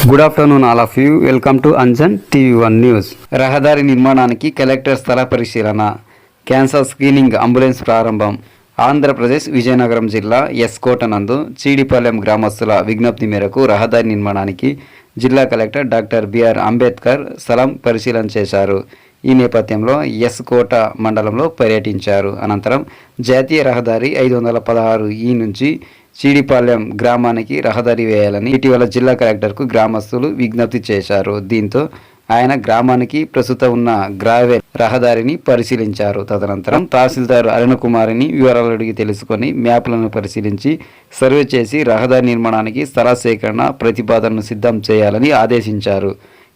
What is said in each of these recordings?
Good afternoon all of you. Welcome to Anjan TV1 news. రహదారి నిర్మాణానికి collector స్థల పరిశీలన, క్యాన్సర్ స్క్రీనింగ్ అంబులెన్స్ ప్రారంభం. ఆంధ్రప్రదేశ్ విజయనగరం జిల్లా ఎస్కోట నందు చీడిపాలెం గ్రామస్తుల విజ్ఞప్తి మేరకు రహదారి నిర్మాణానికి జిల్లా కలెక్టర్ డాక్టర్ బిఆర్ అంబేద్కర్ స్థలం పరిశీలన చేశారు. ఈ నేపథ్యంలో ఎస్కోట మండలంలో పర్యటించారు. అనంతరం జాతీయ రహదారి 516 నుంచి చీడిపాలెం గ్రామానికి రహదారి వేయాలని ఇటీవల జిల్లా కలెక్టర్కు గ్రామస్తులు విజ్ఞప్తి చేశారు. దీంతో ఆయన గ్రామానికి ప్రస్తుతం ఉన్న గ్రావెల్ రహదారిని పరిశీలించారు. తదనంతరం తహసీల్దార్ అరుణకుమారిని వివరాలు అడిగి తెలుసుకొని మ్యాప్లను పరిశీలించి సర్వే చేసి రహదారి నిర్మాణానికి స్థల సేకరణ ప్రతిపాదనను సిద్ధం చేయాలని ఆదేశించారు.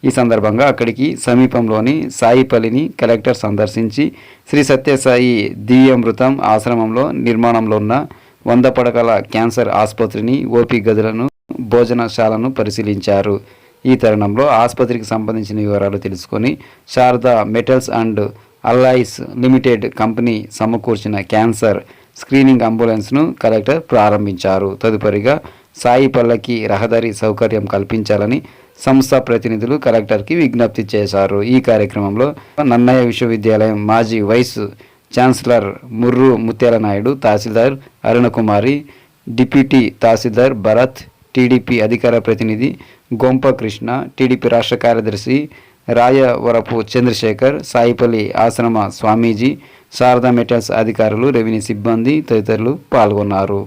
ఈ సందర్భంగా అక్కడికి సమీపంలోని సాయిపల్లిని కలెక్టర్ సందర్శించి శ్రీ సత్యసాయి దివ్యామృతం ఆశ్రమంలో నిర్మాణంలో ఉన్న 100 పడకల క్యాన్సర్ ఆసుపత్రిని, ఓపీ గదులను, భోజనశాలను పరిశీలించారు. ఈ తరుణంలో ఆసుపత్రికి సంబంధించిన వివరాలు తెలుసుకొని Sharada metals and alloys limited company సమకూర్చిన క్యాన్సర్ స్క్రీనింగ్ అంబులెన్స్ను కలెక్టర్ ప్రారంభించారు. తదుపరిగా సాయిపల్లకి రహదారి సౌకర్యం కల్పించాలని సంస్థ ప్రతినిధులు కలెక్టర్కి విజ్ఞప్తి చేశారు. ఈ కార్యక్రమంలో నన్నయ్య విశ్వవిద్యాలయం మాజీ వైస్ ఛాన్సలర్ ముర్రు ముత్యాల నాయుడు, తహసీల్దార్ అరుణకుమారి, డిప్యూటీ తహసీల్దార్ భరత్, టీడీపీ అధికార ప్రతినిధి గొంప కృష్ణ, టీడీపీ రాష్ట్ర కార్యదర్శి రాయవరపు చంద్రశేఖర్, సాయిపల్లి ఆశ్రమ స్వామీజీ, శారదా మెటల్స్ అధికారులు, రెవెన్యూ సిబ్బంది తదితరులు పాల్గొన్నారు.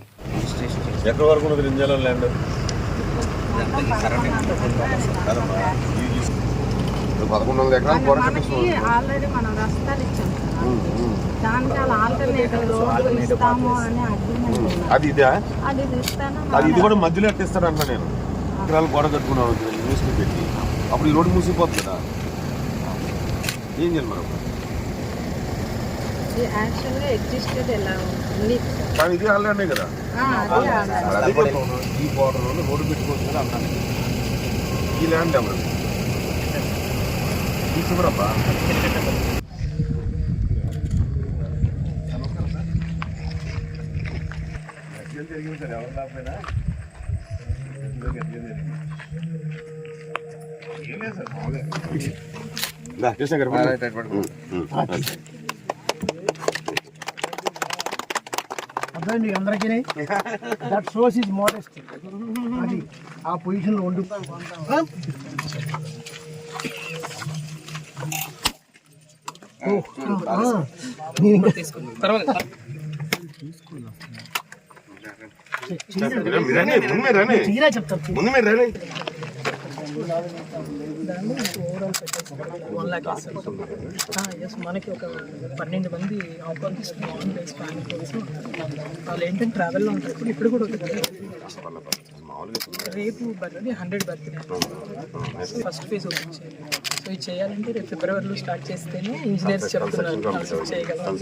ఇది కూడా మధ్యలో ఎట్టిస్తారంట. నేను ఎకరాలు గోడ కట్టుకున్నాను న్యూస్ పెట్టి, అప్పుడు ఈ రోడ్డు మూసిపోతుంది కదా, ఏం చేయాలి మనం? కానీ ఇది ఆల్రెడీ కదా, ఈ బోర్డర్ రోడ్డు పెట్టుకోవచ్చు కదా అన్నాను. ఈ ల్యాండ్ ఎవరు తీసుకురాబ్బా? జరిగింది సార్, ఎవరు లేకపోయినా ఏం లేదు సార్, అర్థమైంది అందరికీ. That shows is modest. అది ఆ పొజిషన్లో ఉండు. మనకి ఒక 12 మంది ఆపర్చునిస్ట్ ఆన్ బేస్ వాళ్ళు ఏంటంటే ట్రావెల్లో ఉంటారు. ఇప్పుడు కూడా ఉంటుంది. రేపు birthday 100 birthday first phase open చేయాలి. సో ఇది చేయాలంటే రేపు ఫిబ్రవరిలో స్టార్ట్ చేస్తేనే ఇంజనీర్స్ చెప్తున్నారు చేయగలం.